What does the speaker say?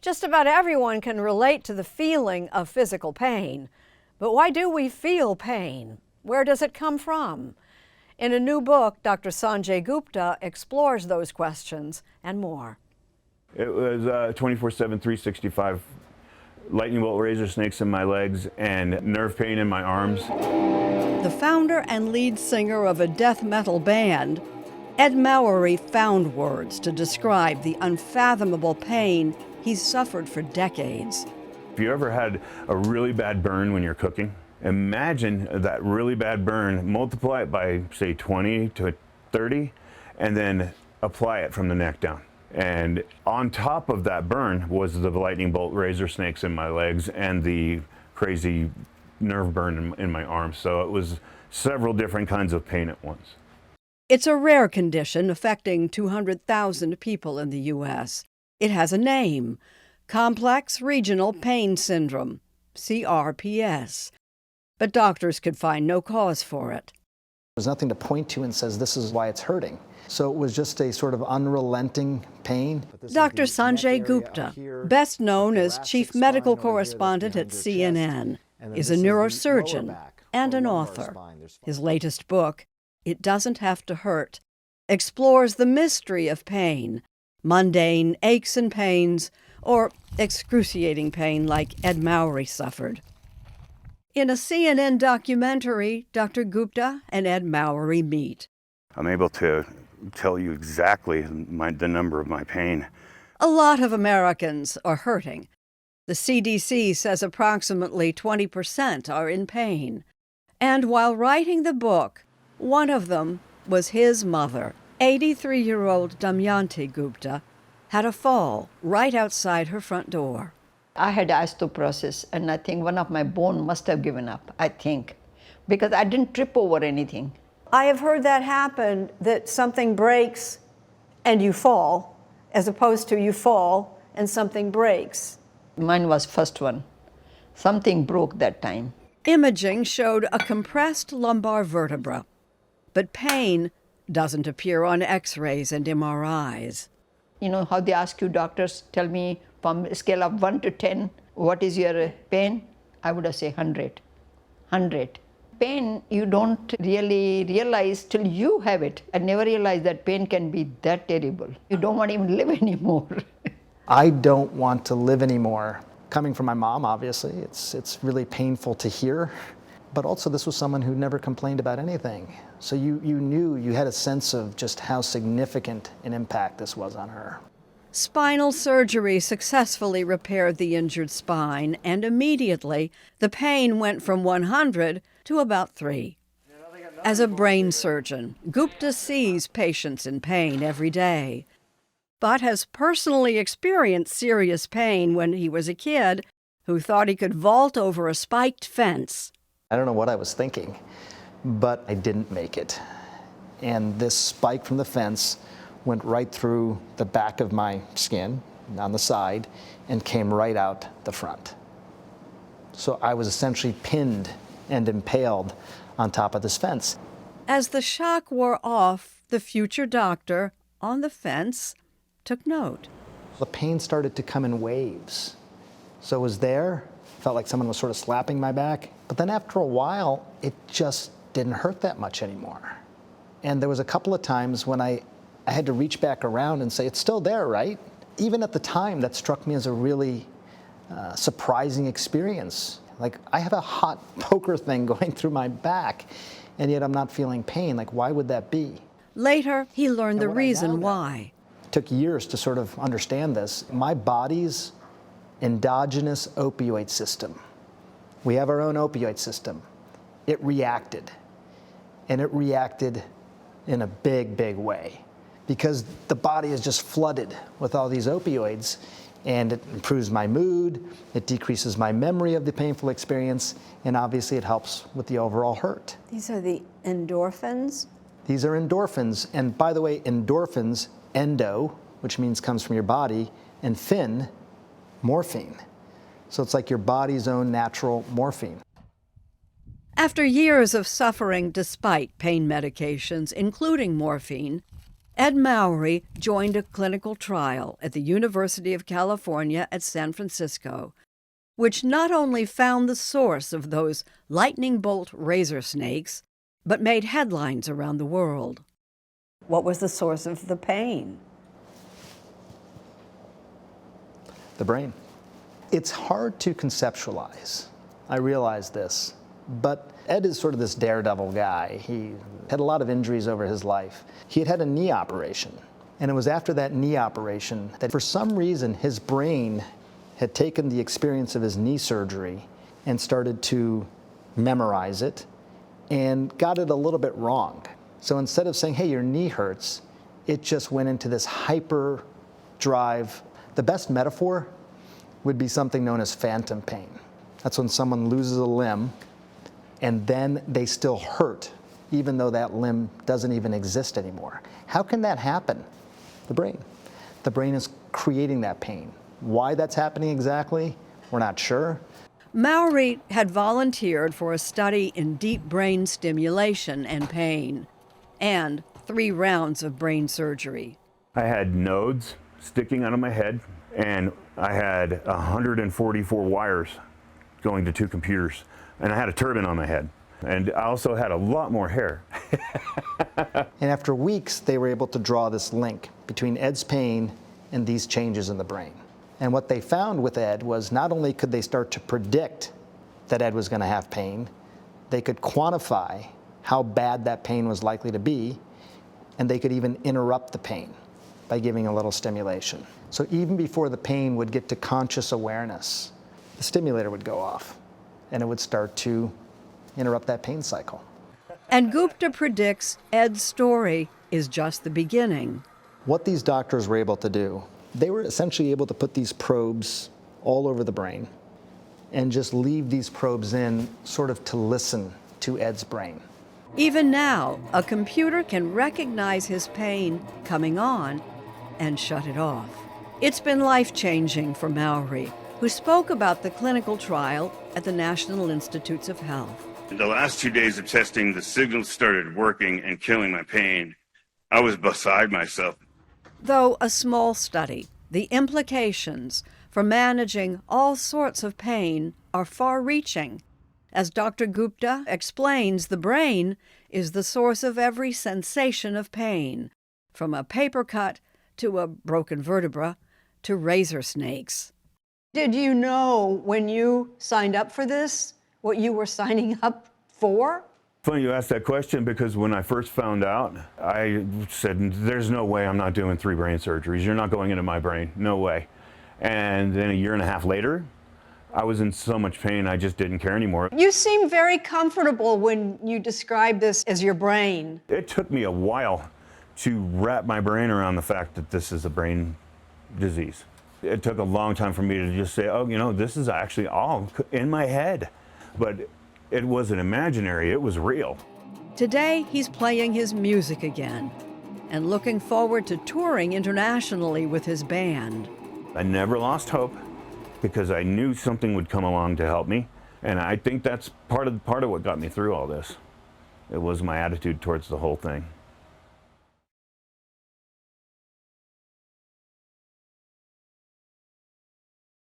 Just about everyone can relate to the feeling of physical pain. But why do we feel pain? Where does it come from? In a new book, Dr. Sanjay Gupta explores those questions and more. It was 24/7, 365, lightning bolt razor snakes in my legs and nerve pain in my arms. The founder and lead singer of a death metal band, Ed Mowery found words to describe the unfathomable pain he's suffered for decades. If you ever had a really bad burn when you're cooking, imagine that really bad burn, multiply it by, say, 20 to 30, and then apply it from the neck down. And on top of that burn was the lightning bolt razor snakes in my legs and the crazy nerve burn in my arms. So it was several different kinds of pain at once. It's a rare condition affecting 200,000 people in the U.S. It has a name, Complex Regional Pain Syndrome, CRPS. But doctors could find no cause for it. There's nothing to point to and says this is why it's hurting. So it was just a sort of unrelenting pain. Dr. Sanjay Gupta, best known as chief medical correspondent at CNN, is a neurosurgeon and an author. His latest book, It Doesn't Have to Hurt, explores the mystery of pain, mundane aches and pains, or excruciating pain like Ed Mowery suffered. In a CNN documentary, Dr. Gupta and Ed Mowery meet. I'm able to tell you exactly the number of my pain. A lot of Americans are hurting. The CDC says approximately 20% are in pain. And while writing the book, one of them was his mother. 83-year-old Damayanti Gupta had a fall right outside her front door. I had osteoporosis, and I think one of my bone must have given up, I think, because I didn't trip over anything. I have heard that happen, that something breaks and you fall, as opposed to you fall and something breaks. Mine was first one. Something broke that time. Imaging showed a compressed lumbar vertebra, but pain doesn't appear on X-rays and MRIs. You know how they ask you, doctors, tell me from a scale of 1 to 10, what is your pain? I would have said 100. 100. Pain you don't really realize till you have it. I never realized that pain can be that terrible. You don't want to even live anymore. I don't want to live anymore. Coming from my mom, obviously, it's really painful to hear. But also this was someone who never complained about anything. So you knew, you had a sense of just how significant an impact this was on her. Spinal surgery successfully repaired the injured spine, and immediately the pain went from 100 to about 3. As a brain surgeon, Gupta sees patients in pain every day, but has personally experienced serious pain when he was a kid who thought he could vault over a spiked fence. I don't know what I was thinking, but I didn't make it. And this spike from the fence went right through the back of my skin on the side and came right out the front. So I was essentially pinned and impaled on top of this fence. As the shock wore off, the future doctor on the fence took note. The pain started to come in waves. So it was there, felt like someone was sort of slapping my back, but then after a while, it just didn't hurt that much anymore. And there was a couple of times when I had to reach back around and say, it's still there, right? Even at the time, that struck me as a really surprising experience. Like, I have a hot poker thing going through my back, and yet I'm not feeling pain. Like, why would that be? Later, he learned the reason why. It took years to sort of understand this. My body's endogenous opioid system. We have our own opioid system. It reacted, and it reacted in a big, big way, because the body is just flooded with all these opioids, and it improves my mood, it decreases my memory of the painful experience, and obviously it helps with the overall hurt. These are the endorphins? These are endorphins, and by the way, endorphins, endo, which means comes from your body, and phin, morphine. So it's like your body's own natural morphine. After years of suffering despite pain medications, including morphine, Ed Mowery joined a clinical trial at the University of California at San Francisco, which not only found the source of those lightning bolt razor snakes, but made headlines around the world. What was the source of the pain? The brain. It's hard to conceptualize. I realize this. But Ed is sort of this daredevil guy. He had a lot of injuries over his life. He had had a knee operation. And it was after that knee operation that for some reason his brain had taken the experience of his knee surgery and started to memorize it and got it a little bit wrong. So instead of saying, hey, your knee hurts, it just went into this hyper drive. The best metaphor would be something known as phantom pain. That's when someone loses a limb and then they still hurt, even though that limb doesn't even exist anymore. How can that happen? The brain. The brain is creating that pain. Why that's happening exactly, we're not sure. Mowery had volunteered for a study in deep brain stimulation and pain, and 3 rounds of brain surgery. I had nodes sticking out of my head, and I had 144 wires going to 2 computers, and I had a turban on my head. And I also had a lot more hair. And after weeks, they were able to draw this link between Ed's pain and these changes in the brain. And what they found with Ed was not only could they start to predict that Ed was going to have pain, they could quantify how bad that pain was likely to be, and they could even interrupt the pain by giving a little stimulation. So even before the pain would get to conscious awareness, the stimulator would go off, and it would start to interrupt that pain cycle. And Gupta predicts Ed's story is just the beginning. What these doctors were able to do, they were essentially able to put these probes all over the brain and just leave these probes in sort of to listen to Ed's brain. Even now, a computer can recognize his pain coming on and shut it off. It's been life-changing for Mowery, who spoke about the clinical trial at the National Institutes of Health. In the last 2 days of testing, the signals started working and killing my pain. I was beside myself. Though a small study, the implications for managing all sorts of pain are far-reaching. As Dr. Gupta explains, the brain is the source of every sensation of pain, from a paper cut to a broken vertebra to razor snakes. Did you know when you signed up for this what you were signing up for? Funny you asked that question, because when I first found out, I said, there's no way I'm not doing 3 brain surgeries. You're not going into my brain. No way. And then a year and a half later, I was in so much pain, I just didn't care anymore. You seem very comfortable when you describe this as your brain. It took me a while to wrap my brain around the fact that this is a brain disease. It took a long time for me to just say, oh, you know, this is actually all in my head. But it wasn't imaginary, it was real. Today, he's playing his music again and looking forward to touring internationally with his band. I never lost hope, because I knew something would come along to help me. And I think that's part of what got me through all this. It was my attitude towards the whole thing.